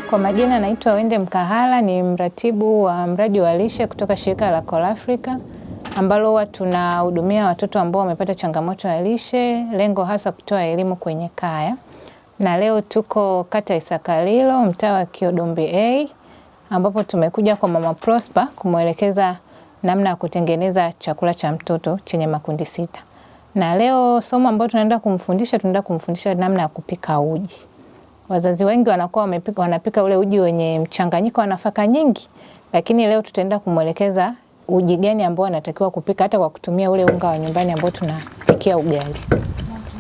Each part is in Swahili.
Kwa majina naitwa Wende Mkahala, ni mratibu wa mradi wa lishe kutoka shirika la Call Africa ambalo huwa tunahudumia watoto ambao wamepata changamoto ya lishe, lengo hasa kutoa elimu kwenye kaya. Na leo tuko kata Isakalilo, mtaa wa Kiodombi A, ambapo tumekuja kwa Mama Prosper kumwelekeza namna ya kutengeneza chakula cha mtoto chenye makundi 6. Na leo somo ambalo tunaenda kumfundisha namna ya kupika uji. Wazazi wengi wanakuwa wanapika ule uji wenye mchanganyiko wa nafaka nyingi, lakini leo tutaenda kumwelekeza uji gani ambao anatakiwa kupika hata kwa kutumia ule unga wa nyumbani ambao tunapikia ugali.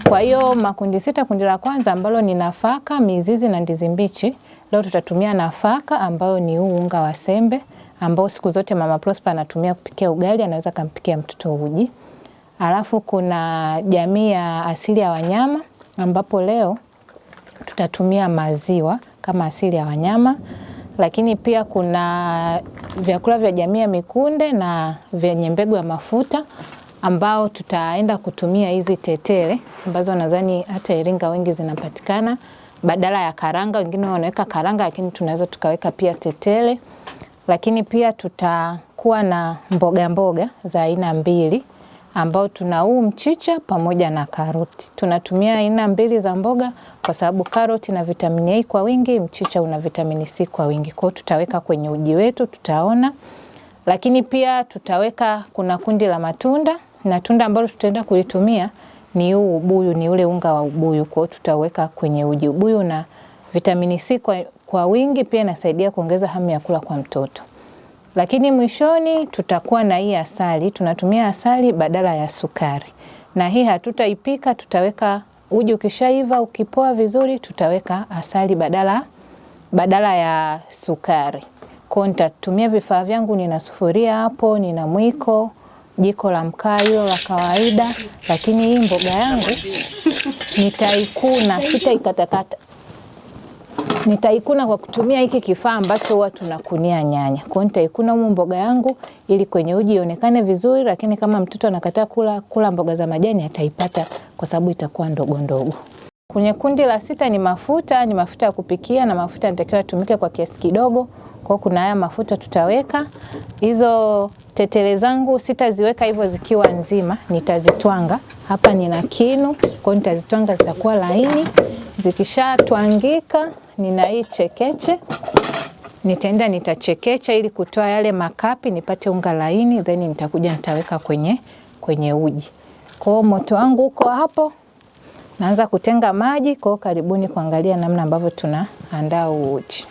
Kwa hiyo makundi 6, kundi la kwanza ambalo ni nafaka, mizizi na ndizi mbichi. Leo tutatumia nafaka ambayo ni huu unga wa sembe ambao siku zote Mama Prosper anatumia kupikia ugali, anaweza kumpikia mtoto uji. Alafu kuna jamii ya asili ya wanyama ambapo leo tutatumia maziwa kama asili ya wanyama, lakini pia kuna vyakula vya jamii ya mikunde na vyenye mbegu ya mafuta ambao tutaenda kutumia hizi tetele ambazo nadhani hata Iringa wengi zinapatikana badala ya karanga. Wengine wanaweka karanga, lakini tunaweza tukaweka pia tetele. Lakini pia tutakuwa na mboga za aina 2 ambao tuna huu mchicha pamoja na karoti. Tunatumia aina 2 za mboga kwa sababu karoti na vitamini A kwa wingi, mchicha una vitamini C kwa wingi. Kwa hiyo tutaweka kwenye uji wetu, tutaona. Lakini pia tutaweka, kuna kundi la matunda, na tunda ambalo tutaenda kulitumia ni huu ubuyu, ni ule unga wa ubuyu. Kwa hiyo tutaweka kwenye uji. Ubuyu na vitamini C kwa wingi, pia inasaidia kuongeza hamu ya kula kwa mtoto. Lakini mwishoni tutakuwa na hii asali, tunatumia asali badala ya sukari. Na hii hatutaipika, tutaweka uji ukishaiva, ukipoa vizuri, tutaweka asali badala ya sukari. Kwa hiyo nitatumia vifaa vyangu, nina sufuria hapo, nina mwiko, jiko la mkaa hilo la kawaida, lakini hii mboga yangu nitaikuna, sitaikatakata. Nitaikuna kwa kutumia hiki kifaa ambacho huwa tunakunia nyanya. Kwa hiyo nitaikuna mboga yangu ili kwenye uji ionekane vizuri, lakini kama mtoto anakataa kula mboga za majani ataipata kwa sababu itakuwa ndogo ndogo. Kwenye kundi la 6 ni mafuta ya kupikia, na mafuta yanatakiwa yatumike kwa kiasi kidogo. Kwa hiyo kuna haya mafuta tutaweka. Hizo tetele zangu sitaziweka hivyo zikiwa nzima, nitazitwanga. Hapa nina kinu, kwa hiyo nitazitwanga zitakuwa laini. Zikishatwangika, nina hii chekeche. Nitachekecha ili kutoa yale makapi nipate unga laini, then nitakuja nitaweka kwenye uji. Kwa hiyo moto wangu uko hapo. Naanza kutenga maji. Kwa hiyo karibuni kuangalia namna ambavyo tunaandaa uji.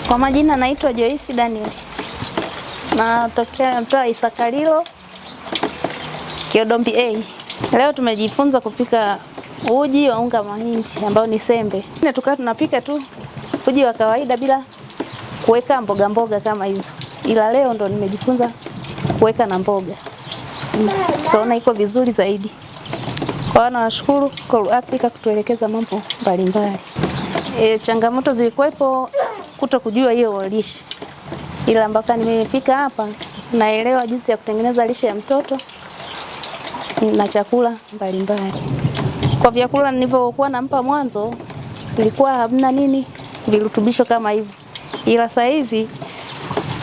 Kwa majina naitwa Joyce Daniel. Natokea mtaa Isakalilo, Kiodombi A. Leo tumejifunza kupika uji wa unga mahindi ambao ni sembe. Tukawa tunapika tu uji wa kawaida bila kuweka mboga mboga kama hizo. Ila leo ndo nimejifunza kuweka na mboga. Kaona iko vizuri zaidi. Kwa nawashukuru Call Africa kutuelekeza mambo mbalimbali. Changamoto zilikuwepo kutokujua hiyo lishe. Ila mpaka nimefika hapa naelewa jinsi ya kutengeneza lishe ya mtoto na chakula mbalimbali. Kwa vyakula nilivyokuwa nampa mwanzo ilikuwa hamna virutubisho kama hivyo. Ila saa hizi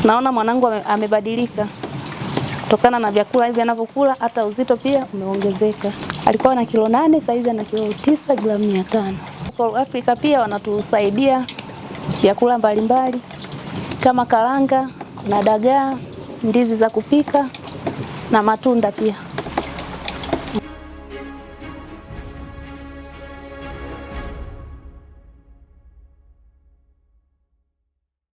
naona mwanangu amebadilika. Kutokana na vyakula hivi anavyokula, hata uzito pia umeongezeka. Alikuwa na kilo 8, sasa hizi ana kilo 9 gramu 500. Call Africa pia wanatusaidia vyakula mbalimbali kama karanga na dagaa, ndizi za kupika na matunda pia.